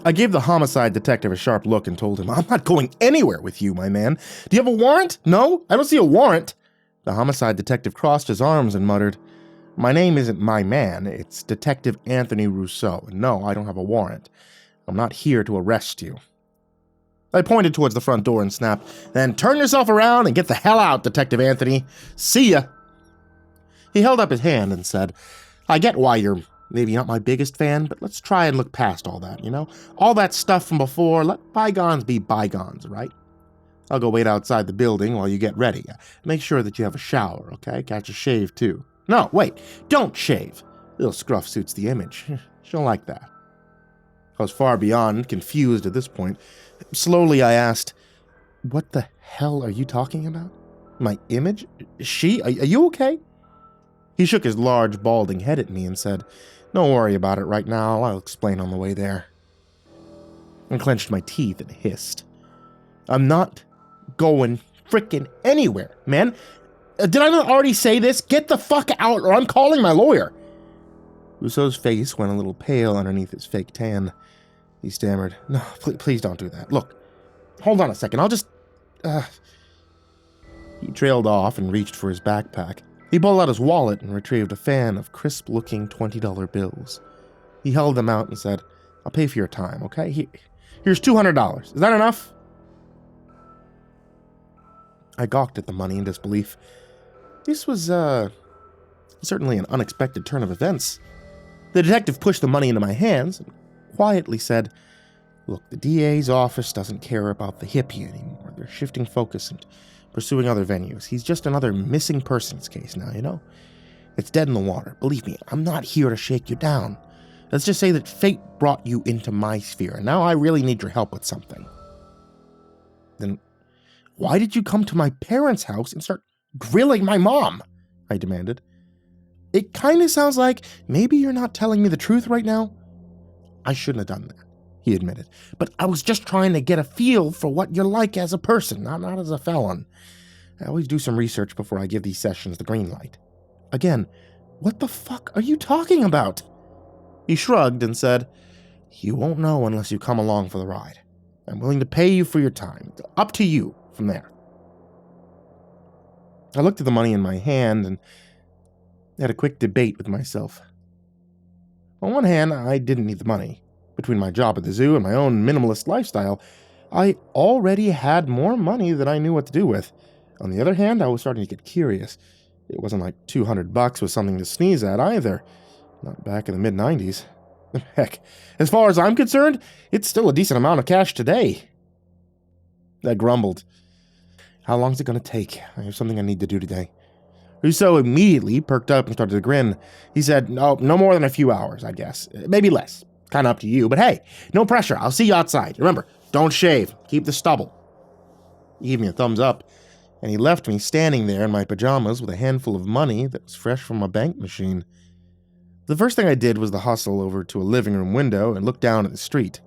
I gave the homicide detective a sharp look and told him, I'm not going anywhere with you, my man. Do you have a warrant? No, I don't see a warrant. The homicide detective crossed his arms and muttered, My name isn't my man, it's Detective Anthony Rousseau, and no, I don't have a warrant. I'm not here to arrest you. I pointed towards the front door and snapped, Then turn yourself around and get the hell out, Detective Anthony. See ya. He held up his hand and said, I get why you're maybe not my biggest fan, but let's try and look past all that, you know? All that stuff from before, let bygones be bygones, right? I'll go wait outside the building while you get ready. Make sure that you have a shower, okay? Catch a shave, too. No, wait, don't shave. Little Scruff suits the image. She'll like that. I was far beyond confused at this point. Slowly I asked, What the hell are you talking about? My image? She? Are you okay? He shook his large, balding head at me and said, Don't worry about it right now. I'll explain on the way there. I clenched my teeth and hissed. I'm not going frickin' anywhere, man. Did I not already say this? Get the fuck out or I'm calling my lawyer. Rousseau's face went a little pale underneath his fake tan. He stammered, No, please don't do that. Look, hold on a second. I'll just... He trailed off and reached for his backpack. He pulled out his wallet and retrieved a fan of crisp-looking $20 bills. He held them out and said, I'll pay for your time, okay? Here's $200. Is that enough? I gawked at the money in disbelief. This was, certainly an unexpected turn of events. The detective pushed the money into my hands and quietly said, Look, the DA's office doesn't care about the hippie anymore. They're shifting focus and pursuing other venues. He's just another missing persons case now, you know? It's dead in the water. Believe me, I'm not here to shake you down. Let's just say that fate brought you into my sphere, and now I really need your help with something. Then why did you come to my parents' house and start grilling my mom? I demanded. It kind of sounds like maybe you're not telling me the truth right now. I shouldn't have done that, he admitted. But I was just trying to get a feel for what you're like as a person, not as a felon. I always do some research before I give these sessions the green light. Again, what the fuck are you talking about? He shrugged and said, You won't know unless you come along for the ride. I'm willing to pay you for your time. It's up to you from there. I looked at the money in my hand and had a quick debate with myself. On one hand, I didn't need the money. Between my job at the zoo and my own minimalist lifestyle, I already had more money than I knew what to do with. On the other hand, I was starting to get curious. It wasn't like $200 was something to sneeze at either. Not back in the mid-90s. Heck, as far as I'm concerned, it's still a decent amount of cash today. I grumbled. How long's it going to take? I have something I need to do today. Rousseau immediately perked up and started to grin. He said, No more than a few hours, I guess. Maybe less. Kind of up to you, but hey, no pressure. I'll see you outside. Remember, don't shave. Keep the stubble. He gave me a thumbs up, and he left me standing there in my pajamas with a handful of money that was fresh from a bank machine. The first thing I did was to hustle over to a living room window and look down at the street.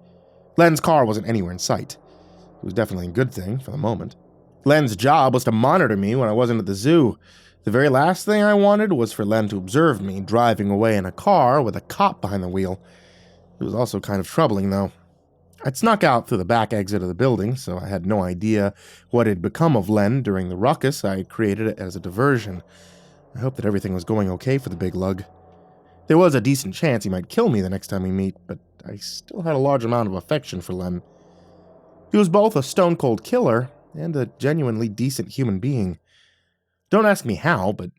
Len's car wasn't anywhere in sight. It was definitely a good thing for the moment. Len's job was to monitor me when I wasn't at the zoo. The very last thing I wanted was for Len to observe me driving away in a car with a cop behind the wheel. It was also kind of troubling, though. I'd snuck out through the back exit of the building, so I had no idea what had become of Len during the ruckus I had created as a diversion. I hoped that everything was going okay for the big lug. There was a decent chance he might kill me the next time we meet, but I still had a large amount of affection for Len. He was both a stone-cold killer and a genuinely decent human being. Don't ask me how, but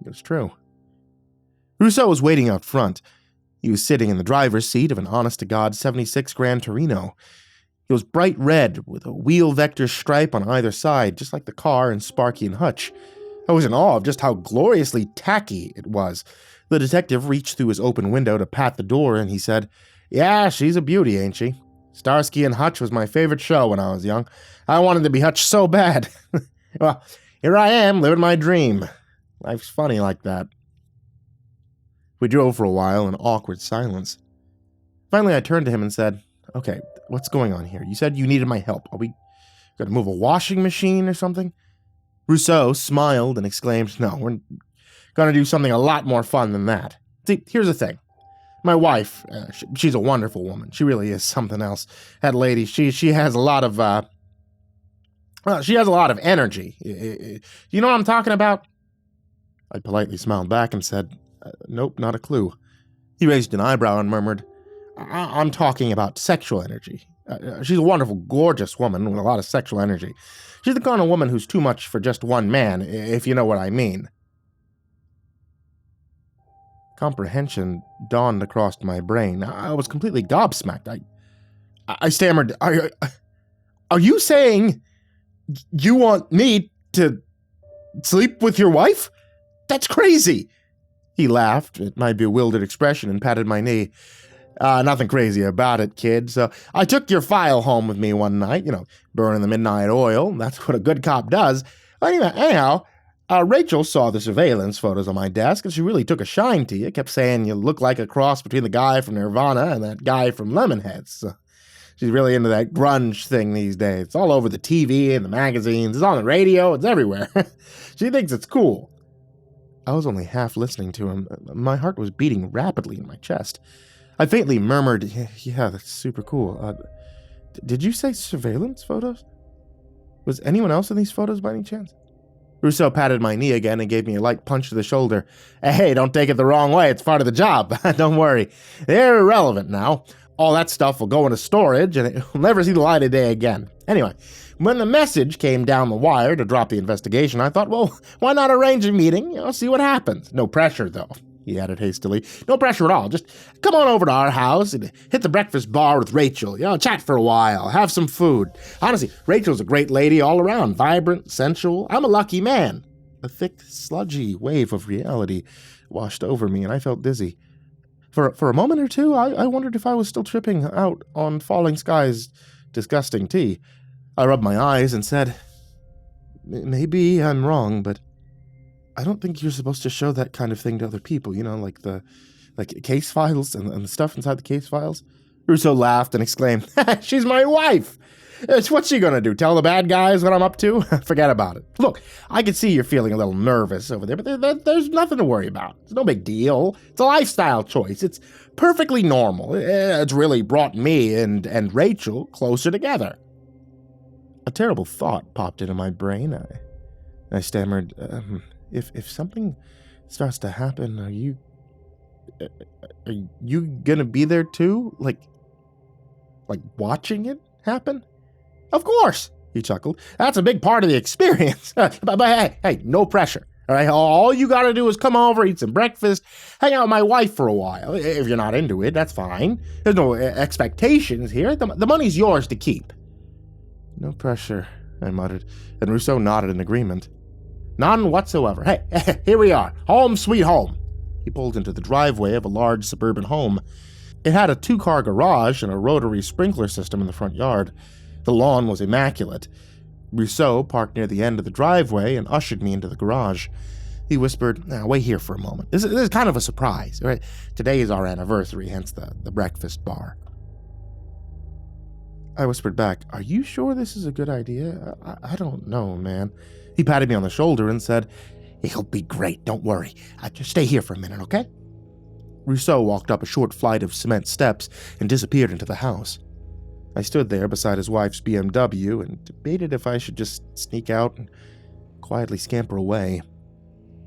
it was true. Rousseau was waiting out front. He was sitting in the driver's seat of an honest-to-God 76 Gran Torino. It was bright red, with a wheel vector stripe on either side, just like the car in Sparky and Hutch. I was in awe of just how gloriously tacky it was. The detective reached through his open window to pat the door, and he said, Yeah, she's a beauty, ain't she? Starsky and Hutch was my favorite show when I was young. I wanted to be Hutch so bad. Well, here I am, living my dream. Life's funny like that. We drove for a while in awkward silence. Finally, I turned to him and said, Okay, what's going on here? You said you needed my help. Are we going to move a washing machine or something? Rousseau smiled and exclaimed, No, we're going to do something a lot more fun than that. See, here's the thing. My wife, she's a wonderful woman. She really is something else. That lady, she has a lot of, she has a lot of energy. You know what I'm talking about? I politely smiled back and said, nope, not a clue. He raised an eyebrow and murmured, I'm talking about sexual energy. She's a wonderful, gorgeous woman with a lot of sexual energy. She's the kind of woman who's too much for just one man, if you know what I mean. Comprehension dawned across my brain. I was completely gobsmacked. I stammered, are you saying you want me to sleep with your wife? That's crazy. He laughed at my bewildered expression and patted my knee. Nothing crazy about it, kid. So I took your file home with me one night, burning the midnight oil. That's what a good cop does. Anyhow, Rachel saw the surveillance photos on my desk, and she really took a shine to you. Kept saying you look like a cross between the guy from Nirvana and that guy from Lemonheads. So she's really into that grunge thing these days. It's all over the TV and the magazines. It's on the radio. It's everywhere. She thinks it's cool. I was only half listening to him. My heart was beating rapidly in my chest. I faintly murmured, yeah, that's super cool. Did you say surveillance photos? Was anyone else in these photos by any chance? Rousseau patted my knee again and gave me a light punch to the shoulder. Hey, don't take it the wrong way. It's part of the job. Don't worry. They're irrelevant now. All that stuff will go into storage, and it will never see the light of day again. Anyway, when the message came down the wire to drop the investigation, I thought, well, why not arrange a meeting? See what happens. No pressure, though, he added hastily. No pressure at all. Just come on over to our house and hit the breakfast bar with Rachel. Chat for a while, have some food. Honestly, Rachel's a great lady all around, vibrant, sensual. I'm a lucky man. A thick, sludgy wave of reality washed over me, and I felt dizzy. For a moment or two, I wondered if I was still tripping out on Falling Sky's disgusting tea. I rubbed my eyes and said, maybe I'm wrong, but I don't think you're supposed to show that kind of thing to other people, like case files and the stuff inside the case files. Rousseau laughed and exclaimed, she's my wife! What's she gonna do, tell the bad guys what I'm up to? Forget about it. Look, I can see you're feeling a little nervous over there, but there's nothing to worry about. It's no big deal. It's a lifestyle choice. It's perfectly normal. It's really brought me and Rachel closer together. A terrible thought popped into my brain. I stammered, if something starts to happen, are you gonna be there too? Like watching it happen? Of course, he chuckled. That's a big part of the experience. But hey, no pressure. All right, all you gotta do is come over, eat some breakfast, hang out with my wife for a while. If you're not into it, that's fine. There's no expectations here. The money's yours to keep. No pressure, I muttered, and Rousseau nodded in agreement. None whatsoever. Hey, here we are. Home sweet home. He pulled into the driveway of a large suburban home. It had a 2-car garage and a rotary sprinkler system in the front yard. The lawn was immaculate. Rousseau parked near the end of the driveway and ushered me into the garage. He whispered, wait here for a moment. This is kind of a surprise. Right? Today is our anniversary, hence the breakfast bar. I whispered back, are you sure this is a good idea? I don't know, man. He patted me on the shoulder and said, it'll be great, don't worry. Just stay here for a minute, okay? Rousseau walked up a short flight of cement steps and disappeared into the house. I stood there beside his wife's BMW and debated if I should just sneak out and quietly scamper away.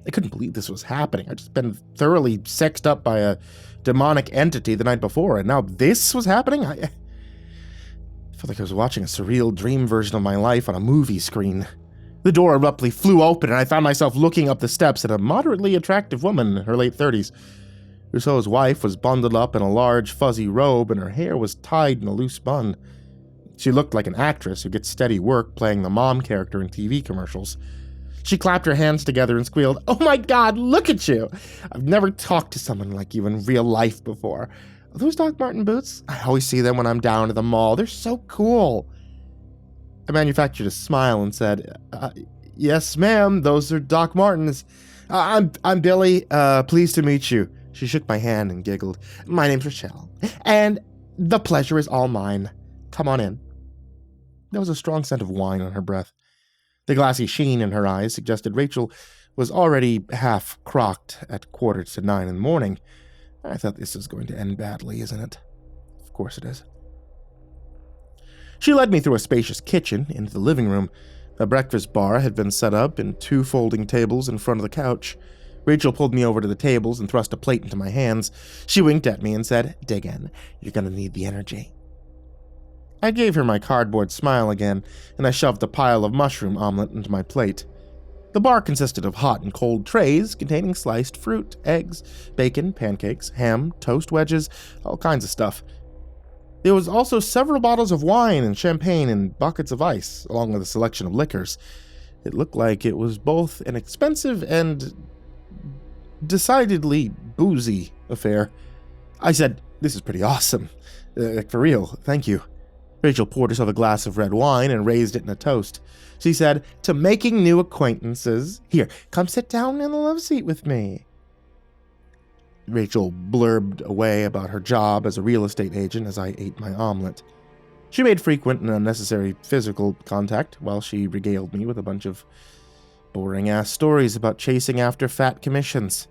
I couldn't believe this was happening. I'd just been thoroughly sexed up by a demonic entity the night before, and now this was happening? I felt like I was watching a surreal dream version of my life on a movie screen. The door abruptly flew open, and I found myself looking up the steps at a moderately attractive woman in her late 30s. Rousseau's wife was bundled up in a large, fuzzy robe, and her hair was tied in a loose bun. She looked like an actress who gets steady work playing the mom character in TV commercials. She clapped her hands together and squealed, "Oh my God, look at you! I've never talked to someone like you in real life before. Are those Doc Marten boots? I always see them when I'm down at the mall. They're so cool." I manufactured a smile and said, "Yes, ma'am, those are Doc Martens. I'm Billy. Pleased to meet you." She shook my hand and giggled. "My name's Rochelle, and the pleasure is all mine. Come on in." There was a strong scent of wine on her breath. The glassy sheen in her eyes suggested Rachel was already half crocked at 8:45 in the morning. I thought this was going to end badly, isn't it? Of course it is. She led me through a spacious kitchen into the living room. A breakfast bar had been set up and 2 folding tables in front of the couch. Rachel pulled me over to the tables and thrust a plate into my hands. She winked at me and said, "Dig in. You're gonna need the energy." I gave her my cardboard smile again, and I shoved a pile of mushroom omelet into my plate. The bar consisted of hot and cold trays containing sliced fruit, eggs, bacon, pancakes, ham, toast wedges, all kinds of stuff. There was also several bottles of wine and champagne and buckets of ice, along with a selection of liquors. It looked like it was both an expensive and decidedly boozy affair. I said, "This is pretty awesome. For real, thank you." Rachel poured herself a glass of red wine and raised it in a toast. She said, "To making new acquaintances. Here, come sit down in the love seat with me." Rachel blurbed away about her job as a real estate agent as I ate my omelet. She made frequent and unnecessary physical contact while she regaled me with a bunch of boring-ass stories about chasing after fat commissions.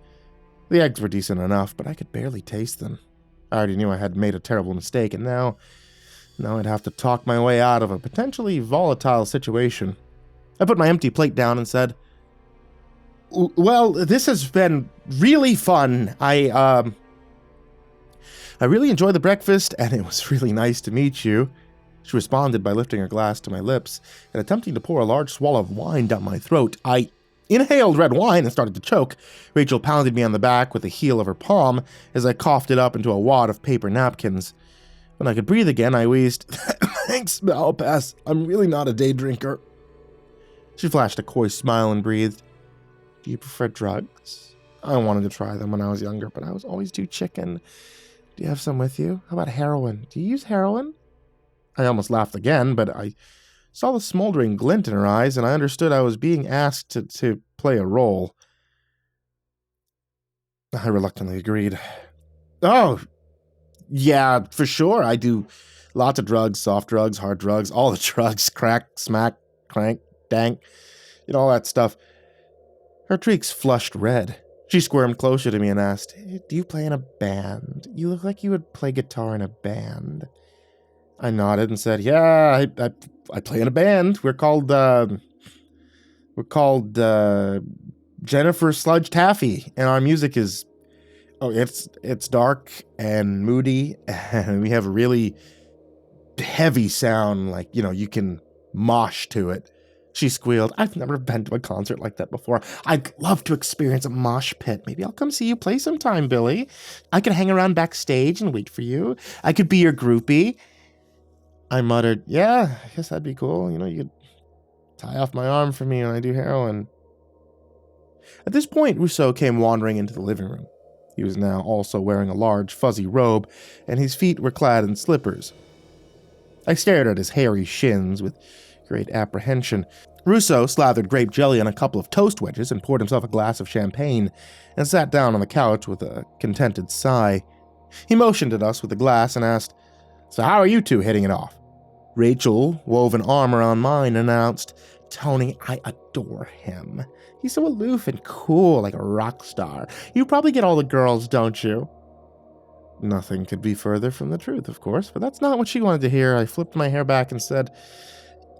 The eggs were decent enough, but I could barely taste them. I already knew I had made a terrible mistake, and now I'd have to talk my way out of a potentially volatile situation. I put my empty plate down and said, "Well, this has been really fun. I really enjoyed the breakfast, and it was really nice to meet you." She responded by lifting her glass to my lips and attempting to pour a large swallow of wine down my throat. I inhaled red wine and started to choke. Rachel pounded me on the back with the heel of her palm as I coughed it up into a wad of paper napkins. When I could breathe again, I wheezed, "Thanks, but I'll pass. I'm really not a day drinker." She flashed a coy smile and breathed, "Do you prefer drugs?" I wanted to try them when I was younger, but I was always too chicken. "Do you have some with you? How about heroin? Do you use heroin?" I almost laughed again, but I saw the smoldering glint in her eyes, and I understood I was being asked to play a role. I reluctantly agreed. "Oh, yeah, for sure. I do lots of drugs, soft drugs, hard drugs, all the drugs, crack, smack, crank, dank, all that stuff." Her cheeks flushed red. She squirmed closer to me and asked, "Do you play in a band? You look like you would play guitar in a band." I nodded and said, "Yeah, I play in a band. We're called Jennifer Sludge Taffy, and our music is, it's dark and moody, and we have a really heavy sound, like, you can mosh to it." She squealed, "I've never been to a concert like that before. I'd love to experience a mosh pit. Maybe I'll come see you play sometime, Billy. I could hang around backstage and wait for you. I could be your groupie." I muttered, "Yeah, I guess that'd be cool. You could tie off my arm for me when I do heroin." At this point, Rousseau came wandering into the living room. He was now also wearing a large, fuzzy robe, and his feet were clad in slippers. I stared at his hairy shins with great apprehension. Rousseau slathered grape jelly on a couple of toast wedges and poured himself a glass of champagne and sat down on the couch with a contented sigh. He motioned at us with the glass and asked, "So how are you two hitting it off?" Rachel wove an arm around mine and announced, "Tony, I adore him. He's so aloof and cool, like a rock star. You probably get all the girls, don't you?" Nothing could be further from the truth, of course, but that's not what she wanted to hear. I flipped my hair back and said,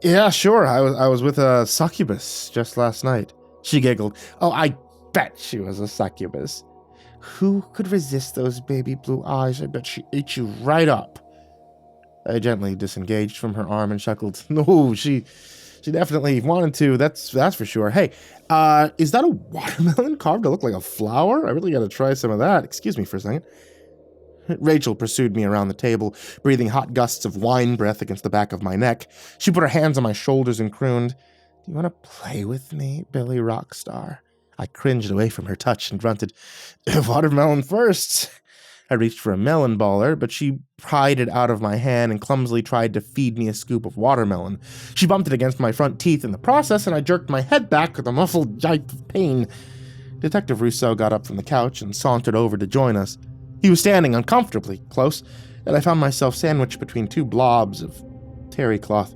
"Yeah, sure, I was with a succubus just last night." She giggled. "Oh, I bet she was a succubus. Who could resist those baby blue eyes? I bet she ate you right up." I gently disengaged from her arm and chuckled. "No, she definitely wanted to, that's for sure. Hey, is that a watermelon carved to look like a flower? I really gotta try some of that. Excuse me for a second." Rachel pursued me around the table, breathing hot gusts of wine breath against the back of my neck. She put her hands on my shoulders and crooned, "Do you want to play with me, Billy Rockstar?" I cringed away from her touch and grunted, "Watermelon first." I reached for a melon baller, but she pried it out of my hand and clumsily tried to feed me a scoop of watermelon. She bumped it against my front teeth in the process, and I jerked my head back with a muffled jipe of pain. Detective Rousseau got up from the couch and sauntered over to join us. He was standing uncomfortably close, and I found myself sandwiched between 2 blobs of terry cloth.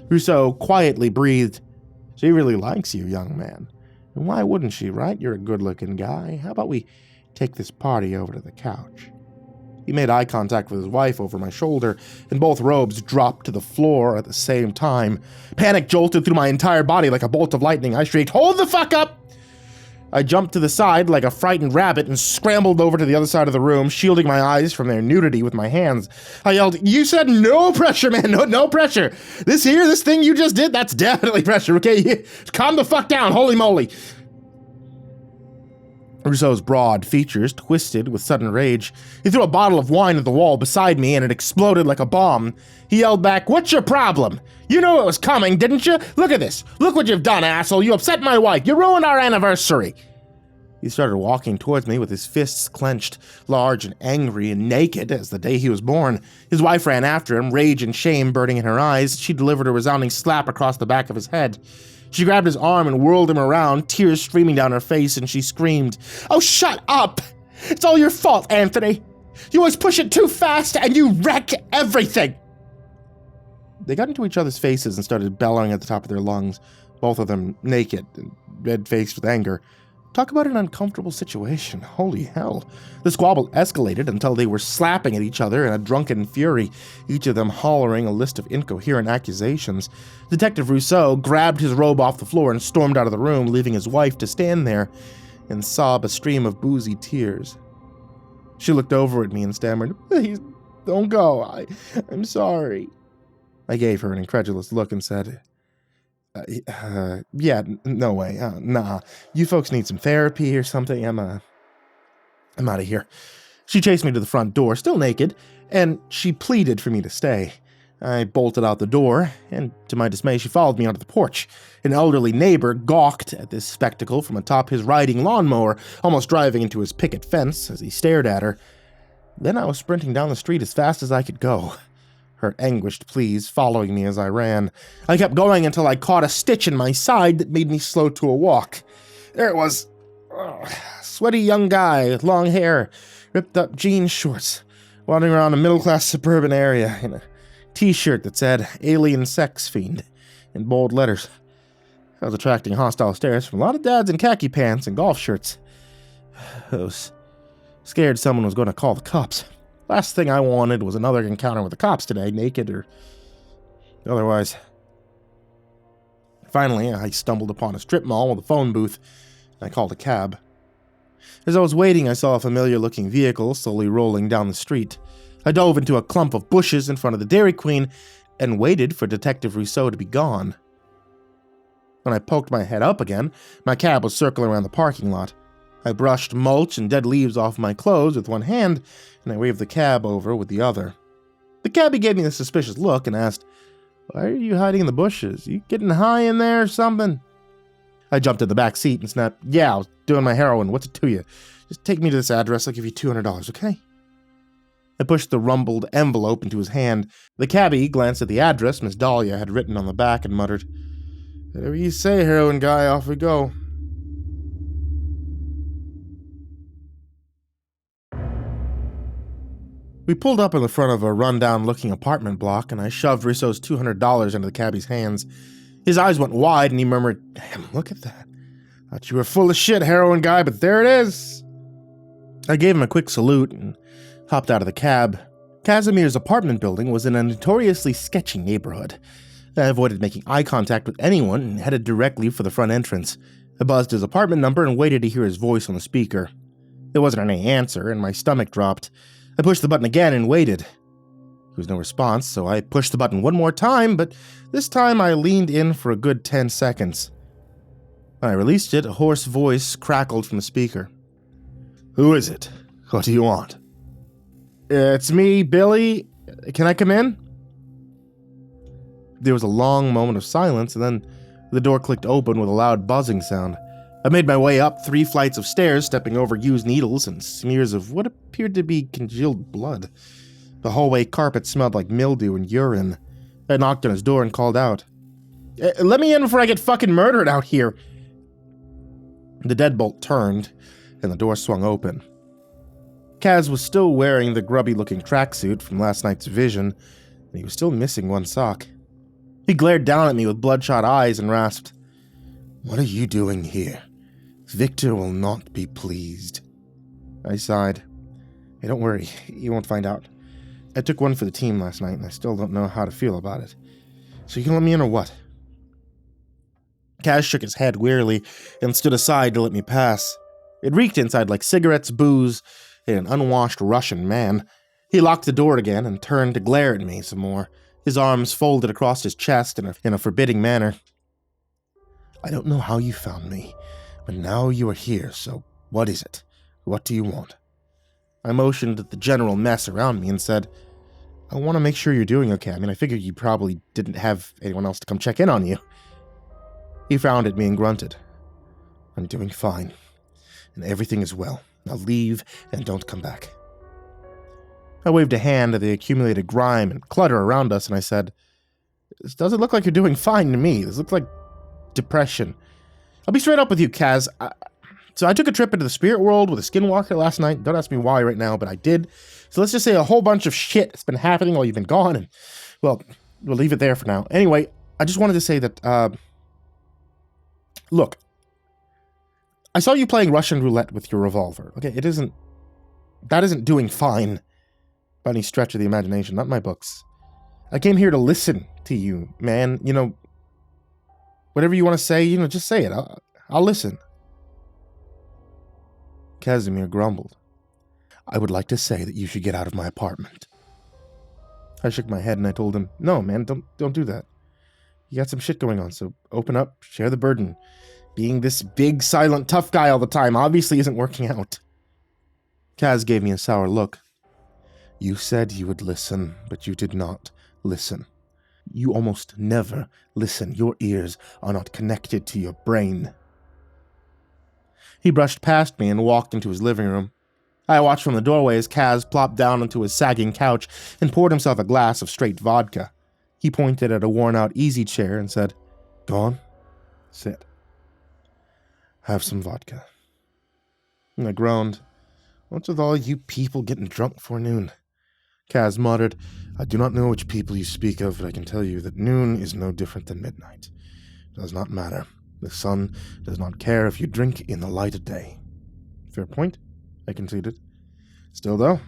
Rousseau quietly breathed, "She really likes you, young man. And why wouldn't she, right? You're a good-looking guy. How about we take this party over to the couch. He made eye contact with his wife over my shoulder, and both robes dropped to the floor at the same time. Panic jolted through my entire body like a bolt of lightning. I shrieked, "Hold the fuck up!" I jumped to the side like a frightened rabbit and scrambled over to the other side of the room, shielding my eyes from their nudity with my hands. I yelled, "You said no pressure, man, no pressure. This thing you just did, that's definitely pressure, okay? Calm the fuck down, holy moly." Rousseau's broad features twisted with sudden rage. He threw a bottle of wine at the wall beside me and it exploded like a bomb. He yelled back, "What's your problem? You knew it was coming, didn't you? Look at this. Look what you've done, asshole. You upset my wife. You ruined our anniversary." He started walking towards me with his fists clenched, large and angry and naked as the day he was born. His wife ran after him, rage and shame burning in her eyes. She delivered a resounding slap across the back of his head. She grabbed his arm and whirled him around, tears streaming down her face, and she screamed, "Oh, shut up! It's all your fault, Anthony! You always push it too fast and you wreck everything!" They got into each other's faces and started bellowing at the top of their lungs, both of them naked and red-faced with anger. Talk about an uncomfortable situation. Holy hell. The squabble escalated until they were slapping at each other in a drunken fury, each of them hollering a list of incoherent accusations. Detective Rousseau grabbed his robe off the floor and stormed out of the room, leaving his wife to stand there and sob a stream of boozy tears. She looked over at me and stammered, "Please, don't go. I'm sorry." I gave her an incredulous look and said, yeah, no way, nah. You folks need some therapy or something. I'm out of here." She chased me to the front door, still naked, and she pleaded for me to stay. I bolted out the door, and to my dismay, she followed me onto the porch. An elderly neighbor gawked at this spectacle from atop his riding lawnmower, almost driving into his picket fence as he stared at her. Then I was sprinting down the street as fast as I could go, her anguished pleas following me as I ran. I kept going until I caught a stitch in my side that made me slow to a walk. There it was. Sweaty young guy with long hair, ripped up jean shorts, wandering around a middle-class suburban area in a t-shirt that said "Alien Sex Fiend" in bold letters. I was attracting hostile stares from a lot of dads in khaki pants and golf shirts. I was scared someone was going to call the cops. Last thing I wanted was another encounter with the cops today, naked or otherwise. Finally, I stumbled upon a strip mall with a phone booth, and I called a cab. As I was waiting, I saw a familiar-looking vehicle slowly rolling down the street. I dove into a clump of bushes in front of the Dairy Queen and waited for Detective Rousseau to be gone. When I poked my head up again, my cab was circling around the parking lot. I brushed mulch and dead leaves off my clothes with one hand, and I waved the cab over with the other. The cabbie gave me a suspicious look and asked, "Why are you hiding in the bushes? You getting high in there or something?" I jumped in the back seat and snapped, "Yeah, I was doing my heroin. What's it to you? Just take me to this address. I'll give you $200, okay?" I pushed the rumpled envelope into his hand. The cabbie glanced at the address Miss Dahlia had written on the back and muttered, "Whatever you say, heroin guy, off we go." We pulled up in the front of a rundown-looking apartment block, and I shoved Rousseau's $200 into the cabbie's hands. His eyes went wide, and he murmured, "Damn, look at that. Thought you were full of shit, heroin guy, but there it is." I gave him a quick salute and hopped out of the cab. Casimir's apartment building was in a notoriously sketchy neighborhood. I avoided making eye contact with anyone and headed directly for the front entrance. I buzzed his apartment number and waited to hear his voice on the speaker. There wasn't any answer, and my stomach dropped. I pushed the button again and waited. There was no response, so I pushed the button one more time, but this time I leaned in for a good 10 seconds. When I released it, a hoarse voice crackled from the speaker. "Who is it? What do you want?" "It's me, Billy. Can I come in?" There was a long moment of silence, and then the door clicked open with a loud buzzing sound. I made my way up 3 flights of stairs, stepping over used needles and smears of what appeared to be congealed blood. The hallway carpet smelled like mildew and urine. I knocked on his door and called out, "Let me in before I get fucking murdered out here." The deadbolt turned, and the door swung open. Kaz was still wearing the grubby-looking tracksuit from last night's vision, and he was still missing one sock. He glared down at me with bloodshot eyes and rasped, "What are you doing here? Victor will not be pleased." I sighed. Hey, don't worry, you won't find out. I took one for the team last night, and I still don't know how to feel about it. So you can let me in or what? Kaz shook his head wearily and stood aside to let me pass. It reeked inside like cigarettes, booze, and an unwashed Russian man. He locked the door again and turned to glare at me some more, his arms folded across his chest in a forbidding manner. I don't know how you found me, but now you are here, so what is it? What do you want? I motioned at the general mess around me and said, I want to make sure you're doing okay. I mean, I figured you probably didn't have anyone else to come check in on you. He frowned at me and grunted. I'm doing fine, and everything is well. Now leave and don't come back. I waved a hand at the accumulated grime and clutter around us, and I said, This doesn't look like you're doing fine to me. This looks like depression. I'll be straight up with you, Kaz. So I took a trip into the spirit world with a skinwalker last night. Don't ask me why right now, but I did. So let's just say a whole bunch of shit has been happening while you've been gone, and, well, we'll leave it there for now. Anyway, I just wanted to say that, look, I saw you playing Russian roulette with your revolver. Okay, that isn't doing fine by any stretch of the imagination, not my books. I came here to listen to you, man. You know, whatever you want to say, just say it. I'll listen. Casimir grumbled. I would like to say that you should get out of my apartment. I shook my head and I told him, no, man, don't do that. You got some shit going on, so open up, share the burden. Being this big, silent, tough guy all the time obviously isn't working out. Kaz gave me a sour look. You said you would listen, but you did not listen. You almost never listen. Your ears are not connected to your brain. He brushed past me and walked into his living room. I watched from the doorway as Kaz plopped down onto his sagging couch and poured himself a glass of straight vodka. He pointed at a worn-out easy chair and said, Go on, sit. Have some vodka. And I groaned. What's with all you people getting drunk before noon? Kaz muttered, I do not know which people you speak of, but I can tell you that noon is no different than midnight. It does not matter. The sun does not care if you drink in the light of day. Fair point, I conceded. Still, though,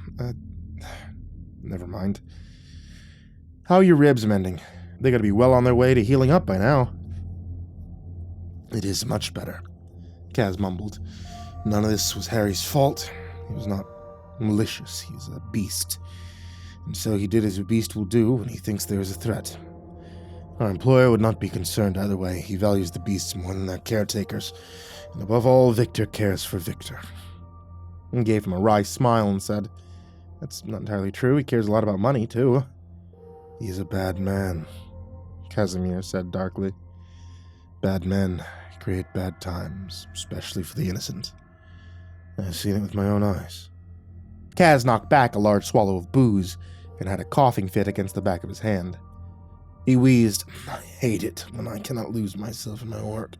never mind. How are your ribs mending? They gotta be well on their way to healing up by now. It is much better, Kaz mumbled. None of this was Harry's fault. He was not malicious. He's a beast. And so he did as a beast will do when he thinks there is a threat. Our employer would not be concerned either way. He values the beasts more than their caretakers. And above all, Victor cares for Victor. And gave him a wry smile and said, That's not entirely true. He cares a lot about money, too. He is a bad man, Casimir said darkly. Bad men create bad times, especially for the innocent. I've seen it with my own eyes. Kaz knocked back a large swallow of booze and had a coughing fit against the back of his hand. He wheezed, I hate it when I cannot lose myself in my work.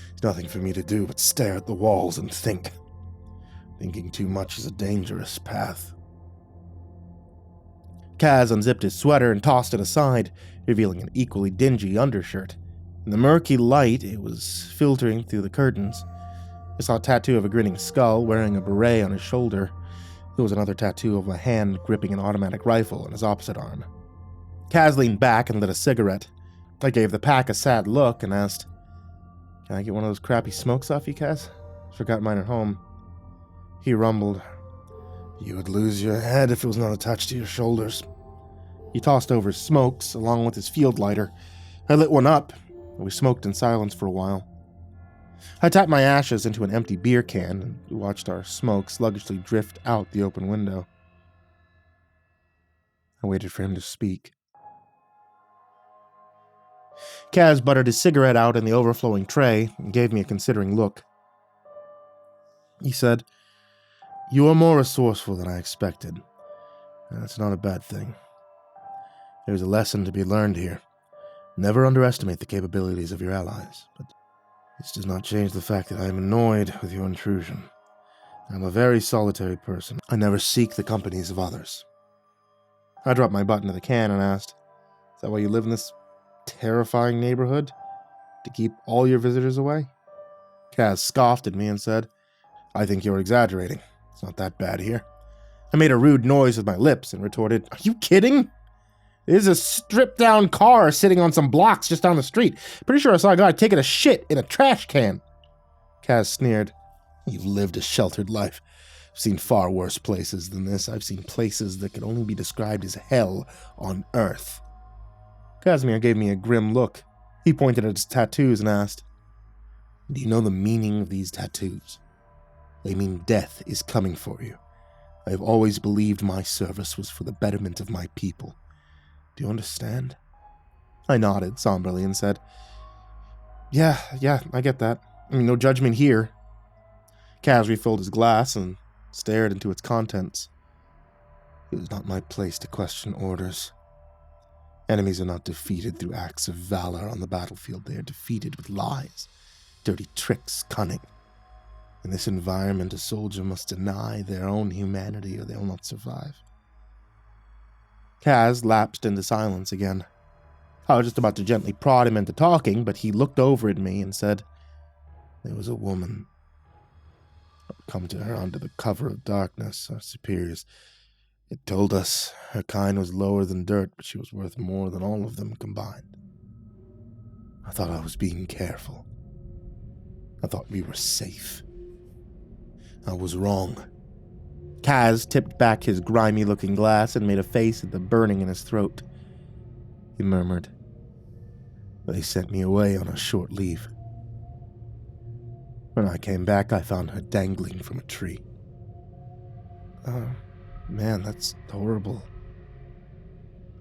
There's nothing for me to do but stare at the walls and think. Thinking too much is a dangerous path. Kaz unzipped his sweater and tossed it aside, revealing an equally dingy undershirt. In the murky light, it was filtering through the curtains. I saw a tattoo of a grinning skull wearing a beret on his shoulder. There was another tattoo of a hand gripping an automatic rifle on his opposite arm. Kaz leaned back and lit a cigarette. I gave the pack a sad look and asked, Can I get one of those crappy smokes off you, Kaz? Forgot mine at home. He rumbled, You would lose your head if it was not attached to your shoulders. He tossed over his smokes along with his field lighter. I lit one up, and we smoked in silence for a while. I tapped my ashes into an empty beer can and watched our smoke sluggishly drift out the open window. I waited for him to speak. Kaz buttered his cigarette out in the overflowing tray and gave me a considering look. He said, You are more resourceful than I expected, and that's not a bad thing. There's a lesson to be learned here. Never underestimate the capabilities of your allies, but this does not change the fact that I am annoyed with your intrusion. I'm a very solitary person. I never seek the companies of others. I dropped my butt into the can and asked, Is that why you live in this terrifying neighborhood? To keep all your visitors away? Kaz scoffed at me and said, I think you're exaggerating. It's not that bad here. I made a rude noise with my lips and retorted, "Are you kidding? There's a stripped-down car sitting on some blocks just down the street. Pretty sure I saw a guy taking a shit in a trash can." Kaz sneered. "You've lived a sheltered life. I've seen far worse places than this. I've seen places that could only be described as hell on earth." Casimir gave me a grim look. He pointed at his tattoos and asked, "Do you know the meaning of these tattoos? They mean death is coming for you. I have always believed my service was for the betterment of my people. Do you understand?" I nodded somberly and said, Yeah, I get that. I mean, no judgment here." Kaz refilled his glass and stared into its contents. "It was not my place to question orders. Enemies are not defeated through acts of valor on the battlefield. They are defeated with lies, dirty tricks, cunning. In this environment, a soldier must deny their own humanity or they will not survive." Kaz lapsed into silence again. I was just about to gently prod him into talking, but he looked over at me and said, "There was a woman. I would come to her under the cover of darkness. Our superiors had told us her kind was lower than dirt, but she was worth more than all of them combined. I thought I was being careful. I thought we were safe. I was wrong." Kaz tipped back his grimy-looking glass and made a face at the burning in his throat. He murmured, "They sent me away on a short leave. When I came back, I found her dangling from a tree." "Oh, man, that's horrible.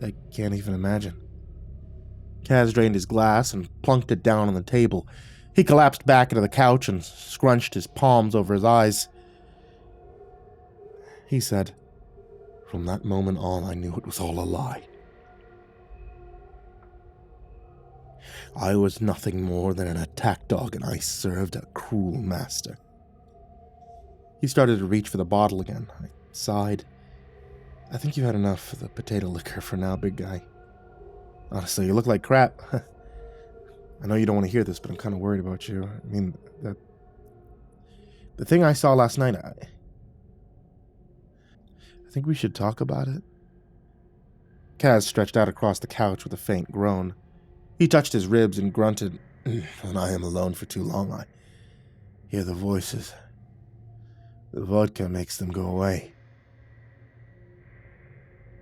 I can't even imagine." Kaz drained his glass and plunked it down on the table. He collapsed back into the couch and scrunched his palms over his eyes. He said, "From that moment on, I knew it was all a lie. I was nothing more than an attack dog, and I served a cruel master." He started to reach for the bottle again. I sighed. "I think you had enough of the potato liquor for now, big guy. Honestly, you look like crap. I know you don't want to hear this, but I'm kind of worried about you. I mean, the thing I saw last night, I think we should talk about it." Kaz stretched out across the couch with a faint groan. He touched his ribs and grunted, "When I am alone for too long, I hear the voices. The vodka makes them go away."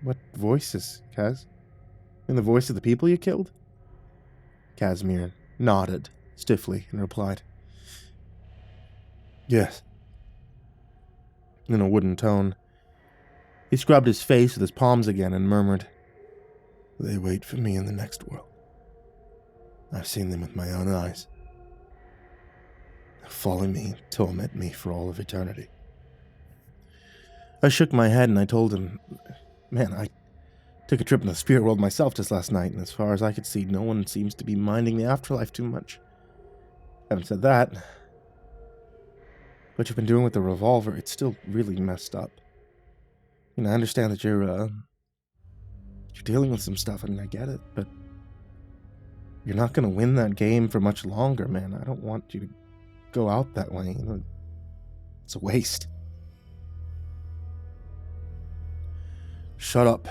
"What voices, Kaz? In the voice of the people you killed?" Casimir nodded stiffly and replied, "Yes," in a wooden tone. He scrubbed his face with his palms again and murmured, "They wait for me in the next world. I've seen them with my own eyes. They'll follow me and torment me for all of eternity." I shook my head and I told him, "Man, I took a trip in the spirit world myself just last night, and as far as I could see, no one seems to be minding the afterlife too much. Having said that, what you've been doing with the revolver, it's still really messed up. You know, I understand that you're dealing with some stuff, I mean, I get it, but you're not going to win that game for much longer, man. I don't want you to go out that way. You know, it's a waste." "Shut up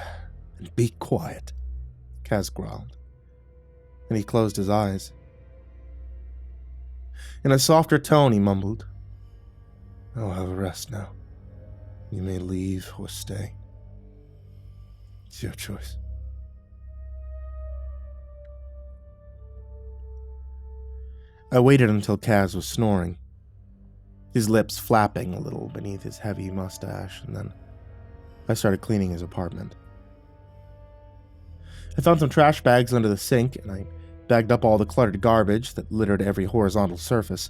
and be quiet," Kaz growled, and he closed his eyes. In a softer tone, he mumbled, "I'll have a rest now. You may leave or stay. It's your choice." I waited until Kaz was snoring, his lips flapping a little beneath his heavy mustache, and then I started cleaning his apartment. I found some trash bags under the sink, and I bagged up all the cluttered garbage that littered every horizontal surface.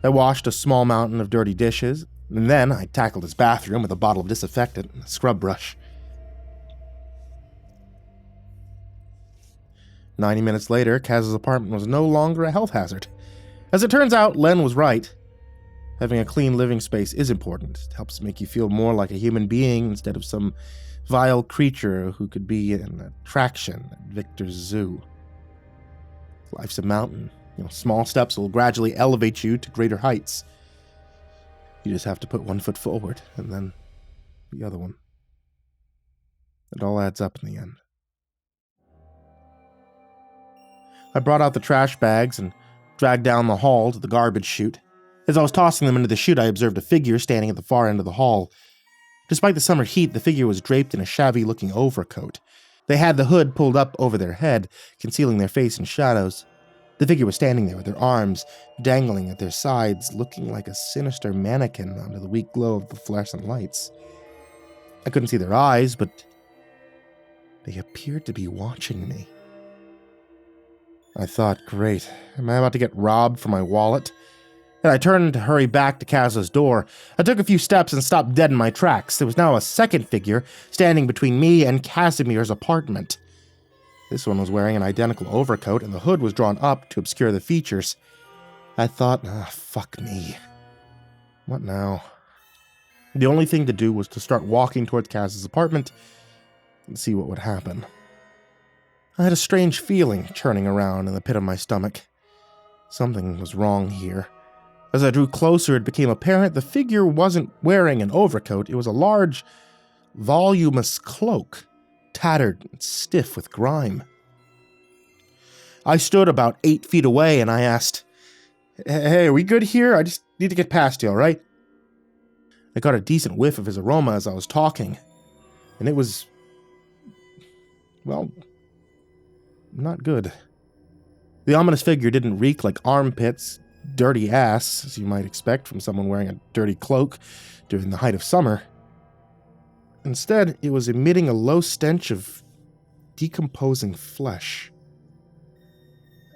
I washed a small mountain of dirty dishes, and then I tackled his bathroom with a bottle of disinfectant and a scrub brush. 90 minutes later, Kaz's apartment was no longer a health hazard. As it turns out, Len was right. Having a clean living space is important. It helps make you feel more like a human being instead of some vile creature who could be an attraction at Victor's zoo. Life's a mountain. Small steps will gradually elevate you to greater heights. You just have to put one foot forward, and then the other one. It all adds up in the end. I brought out the trash bags and dragged down the hall to the garbage chute. As I was tossing them into the chute, I observed a figure standing at the far end of the hall. Despite the summer heat, the figure was draped in a shabby-looking overcoat. They had the hood pulled up over their head, concealing their face in shadows. The figure was standing there with their arms dangling at their sides, looking like a sinister mannequin under the weak glow of the fluorescent lights. I couldn't see their eyes, but they appeared to be watching me. I thought, great, am I about to get robbed for my wallet? And I turned to hurry back to Kaz's door. I took a few steps and stopped dead in my tracks. There was now a second figure standing between me and Casimir's apartment. This one was wearing an identical overcoat, and the hood was drawn up to obscure the features. I thought, fuck me. What now? The only thing to do was to start walking towards Kaz's apartment and see what would happen. I had a strange feeling churning around in the pit of my stomach. Something was wrong here. As I drew closer, it became apparent the figure wasn't wearing an overcoat. It was a large, voluminous cloak, tattered and stiff with grime. I stood about 8 feet away and I asked, "Hey, are we good here? I just need to get past you, all right?" I got a decent whiff of his aroma as I was talking, and it was, well, not good. The ominous figure didn't reek like armpits, dirty ass, as you might expect from someone wearing a dirty cloak during the height of summer. Instead, it was emitting a low stench of decomposing flesh.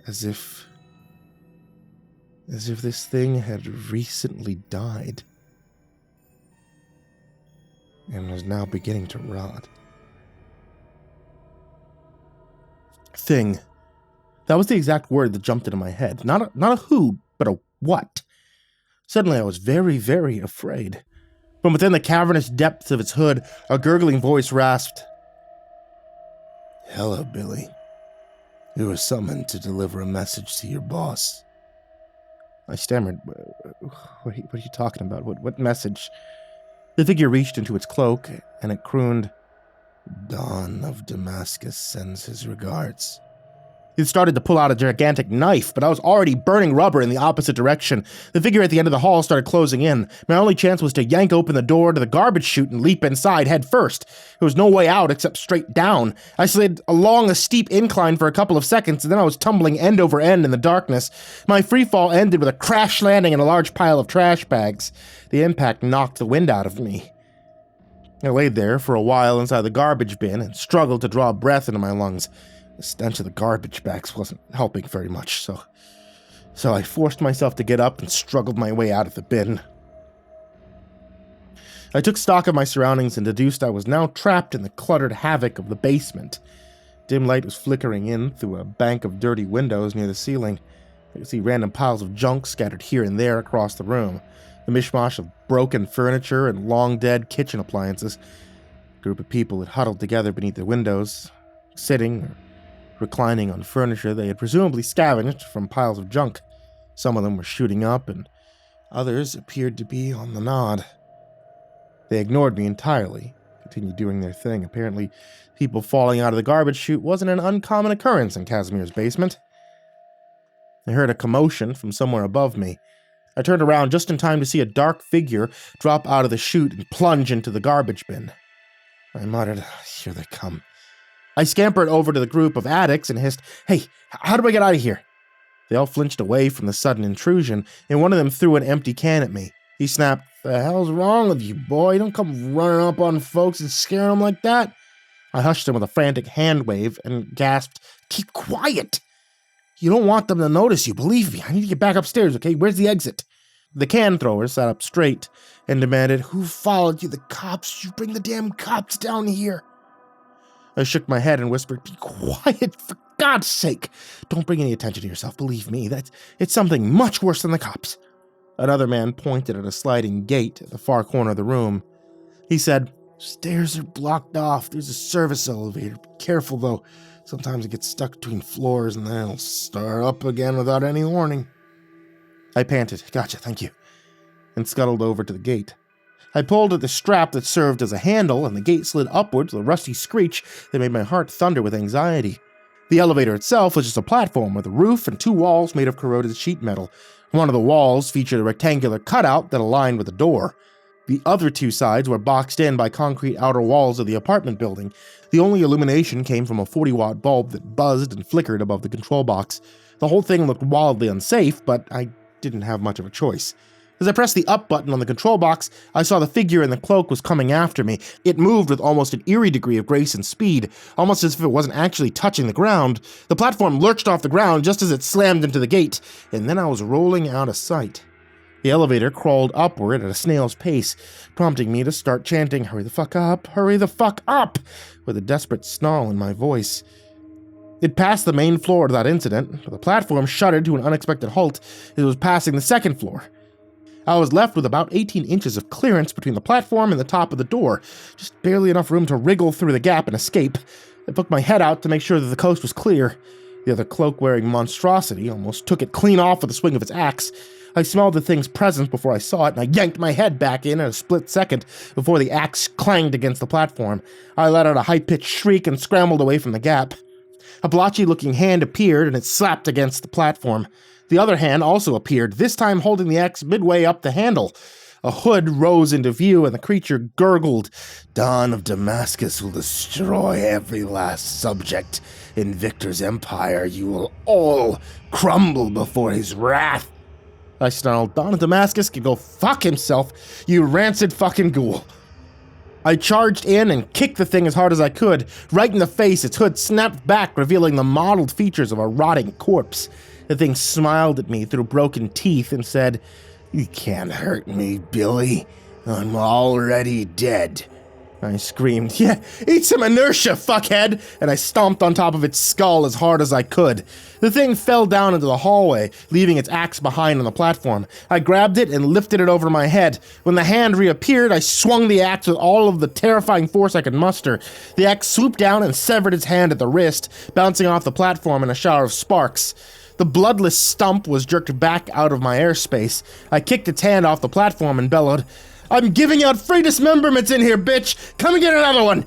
As if this thing had recently died and was now beginning to rot. Thing. That was the exact word that jumped into my head. Not a who, but a what. Suddenly I was very, very afraid. From within the cavernous depths of its hood, a gurgling voice rasped, "Hello, Billy. You were summoned to deliver a message to your boss." I stammered, What are you talking about? What message?" The figure reached into its cloak, and it crooned, "Dawn of Damascus sends his regards." It started to pull out a gigantic knife, but I was already burning rubber in the opposite direction. The figure at the end of the hall started closing in. My only chance was to yank open the door to the garbage chute and leap inside head first. There was no way out except straight down. I slid along a steep incline for a couple of seconds, and then I was tumbling end over end in the darkness. My free fall ended with a crash landing in a large pile of trash bags. The impact knocked the wind out of me. I laid there for a while inside the garbage bin and struggled to draw breath into my lungs. The stench of the garbage bags wasn't helping very much, so I forced myself to get up and struggled my way out of the bin. I took stock of my surroundings and deduced I was now trapped in the cluttered havoc of the basement. Dim light was flickering in through a bank of dirty windows near the ceiling. I could see random piles of junk scattered here and there across the room. The mishmash of broken furniture and long-dead kitchen appliances. A group of people had huddled together beneath the windows, sitting or reclining on furniture they had presumably scavenged from piles of junk. Some of them were shooting up, and others appeared to be on the nod. They ignored me entirely, continued doing their thing. Apparently, people falling out of the garbage chute wasn't an uncommon occurrence in Casimir's basement. I heard a commotion from somewhere above me. I turned around just in time to see a dark figure drop out of the chute and plunge into the garbage bin. I muttered, "Here they come." I scampered over to the group of addicts and hissed, "Hey, how do I get out of here?" They all flinched away from the sudden intrusion, and one of them threw an empty can at me. He snapped, "The hell's wrong with you, boy? Don't come running up on folks and scaring them like that." I hushed him with a frantic hand wave and gasped, "Keep quiet! You don't want them to notice you, believe me. I need to get back upstairs, okay? Where's the exit?" The can thrower sat up straight and demanded, "Who followed you? The cops? You bring the damn cops down here." I shook my head and whispered, "Be quiet, for God's sake. Don't bring any attention to yourself, believe me. It's something much worse than the cops." Another man pointed at a sliding gate at the far corner of the room. He said, "Stairs are blocked off. There's a service elevator. Be careful, though. Sometimes it gets stuck between floors and then it'll start up again without any warning." I panted, "Gotcha, thank you." and scuttled over to the gate. I pulled at the strap that served as a handle, and the gate slid upwards with a rusty screech that made my heart thunder with anxiety. The elevator itself was just a platform with a roof and 2 walls made of corroded sheet metal. One of the walls featured a rectangular cutout that aligned with a door. The other 2 sides were boxed in by concrete outer walls of the apartment building. The only illumination came from a 40-watt bulb that buzzed and flickered above the control box. The whole thing looked wildly unsafe, but I didn't have much of a choice. As I pressed the up button on the control box, I saw the figure in the cloak was coming after me. It moved with almost an eerie degree of grace and speed, almost as if it wasn't actually touching the ground. The platform lurched off the ground just as it slammed into the gate, and then I was rolling out of sight. The elevator crawled upward at a snail's pace, prompting me to start chanting, "Hurry the fuck up, hurry the fuck up," with a desperate snarl in my voice. It passed the main floor without incident, but the platform shuddered to an unexpected halt as it was passing the second floor. I was left with about 18 inches of clearance between the platform and the top of the door, just barely enough room to wriggle through the gap and escape. I poked my head out to make sure that the coast was clear. The other cloak-wearing monstrosity almost took it clean off with the swing of its axe. I smelled the thing's presence before I saw it, and I yanked my head back in a split second before the axe clanged against the platform. I let out a high-pitched shriek and scrambled away from the gap. A blotchy-looking hand appeared, and it slapped against the platform. The other hand also appeared, this time holding the axe midway up the handle. A hood rose into view, and the creature gurgled, "Dawn of Damascus will destroy every last subject in Victor's empire. You will all crumble before his wrath." I snarled, "Dawn of Damascus can go fuck himself, you rancid fucking ghoul." I charged in and kicked the thing as hard as I could. Right in the face, its hood snapped back, revealing the mottled features of a rotting corpse. The thing smiled at me through broken teeth and said, "You can't hurt me, Billy. I'm already dead." I screamed, "Yeah, eat some inertia, fuckhead!" and I stomped on top of its skull as hard as I could. The thing fell down into the hallway, leaving its axe behind on the platform. I grabbed it and lifted it over my head. When the hand reappeared, I swung the axe with all of the terrifying force I could muster. The axe swooped down and severed its hand at the wrist, bouncing off the platform in a shower of sparks. The bloodless stump was jerked back out of my airspace. I kicked its hand off the platform and bellowed, "I'm giving out free dismemberments in here, bitch! Come and get another one!"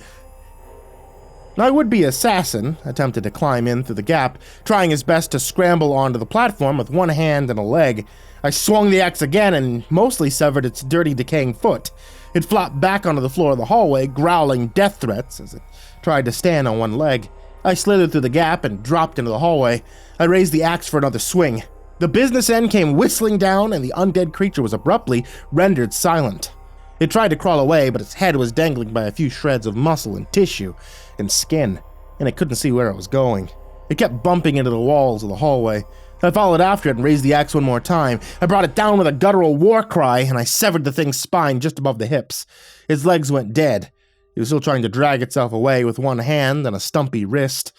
My would-be assassin attempted to climb in through the gap, trying his best to scramble onto the platform with one hand and a leg. I swung the axe again and mostly severed its dirty, decaying foot. It flopped back onto the floor of the hallway, growling death threats as it tried to stand on one leg. I slithered through the gap and dropped into the hallway. I raised the axe for another swing. The business end came whistling down, and the undead creature was abruptly rendered silent. It tried to crawl away, but its head was dangling by a few shreds of muscle and tissue and skin, and it couldn't see where it was going. It kept bumping into the walls of the hallway. I followed after it and raised the axe one more time. I brought it down with a guttural war cry, and I severed the thing's spine just above the hips. Its legs went dead. It was still trying to drag itself away with one hand and a stumpy wrist.